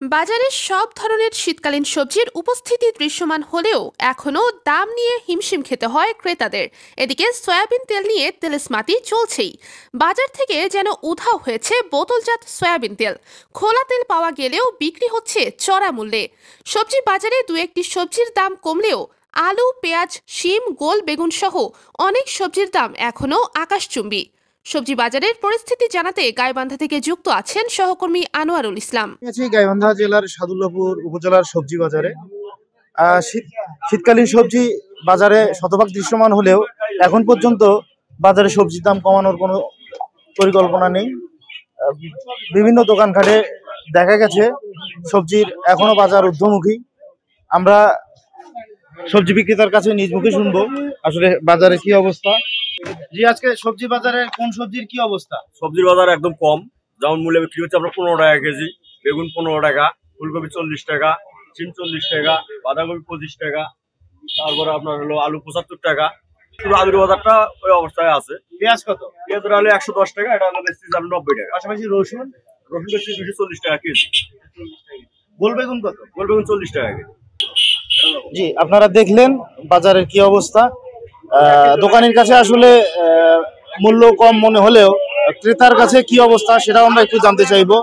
বাজারে সব ধরনের শীতকালীন সবজির উপস্থিতি দৃশ্যমান হলেও এখনও দাম নিয়ে হিমশিম খেতে হয় ক্রেতাদের। এদিকে সয়াবিন তেল নিয়ে তেলেস্মাতি চলছেই। বাজার থেকে যেন উধাও হয়েছে বোতলজাত সয়াবিন তেল। খোলা তেল পাওয়া গেলেও বিক্রি হচ্ছে চড়া মূল্যে। সবজি বাজারে দু একটি সবজির দাম কমলেও আলু, পেঁয়াজ, শিম, গোল বেগুন সহ অনেক সবজির দাম এখনও আকাশচুম্বী। সবজি বাজারের পরিস্থিতি জানাতে গাইবান্ধা থেকে যুক্ত আছেন সহকর্মী আনোয়ারুল ইসলাম। গাইবান্ধা জেলার সাদুল্লাপুর উপজেলার সবজি বাজারে শীতকালীন সবজি বাজারে শতভাগ দৃশ্যমান হলেও এখন পর্যন্ত বাজারে সবজির দাম কমানোর কোনো পরিকল্পনা নেই। বিভিন্ন দোকানঘাটে দেখা গেছে সবজির এখনো বাজার ঊর্ধ্বমুখী। আমরা সবজি বিক্রেতার কাছে নিজ মুখে শুনবো আসলে বাজারে কি অবস্থা। জি, আজকে সবজি বাজারে কোন সবজির কি অবস্থা? সবজির বাজার একদম কম, যেমন মূল্য বিক্রি হচ্ছে আপনার 15 টাকা কেজি, বেগুন 15 টাকা, ফুলকপি 40 টাকা, সিম 40 টাকা, বাঁধাকপি 25 টাকা, তারপরে আপনার হলো আলু 75 টাকা। শুধু আলুর বাজারটা ওই অবস্থায় আছে। পেঁয়াজ কত? পেঁয়াজ হলো 110 টাকা, এটা হলো বেশি 90 টাকা। পাশাপাশি রসুন বেশি 240 টাকা কেজি। গোল বেগুন কত? গোল বেগুন 40 টাকা কেজি। জি, আপনারা দেখলেন বাজারের কি অবস্থা। দোকানের কাছে আসলে মূল্য কম মনে হলেও ক্রেতার কাছে কি অবস্থা সেটাও আমরা একটু জানতে চাইবো।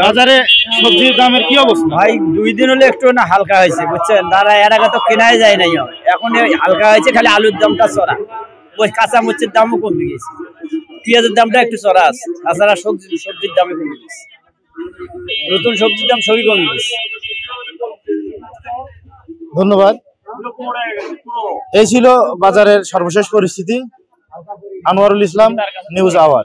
বাজারে সবজির দামের কি অবস্থা? ভাই 2 দিন হলে একটু না হালকা হয়েছে, বুঝছেন দাদা। এর আগে তো কেনাই যায় নাই, এখন হালকা হয়েছে। খালি আলুর দামটা চড়া, ওই কাঁচা মরিচের দামও কমে গেছে, পেঁয়াজের দামটা একটু চড়া আছে। তাছাড়া সবজির দামে কমে গেছে, নতুন সবজির দাম সবই কমে গেছে। ধন্যবাদ। এই ছিল বাজারের সর্বশেষ পরিস্থিতি। Anwarul Islam, news hour.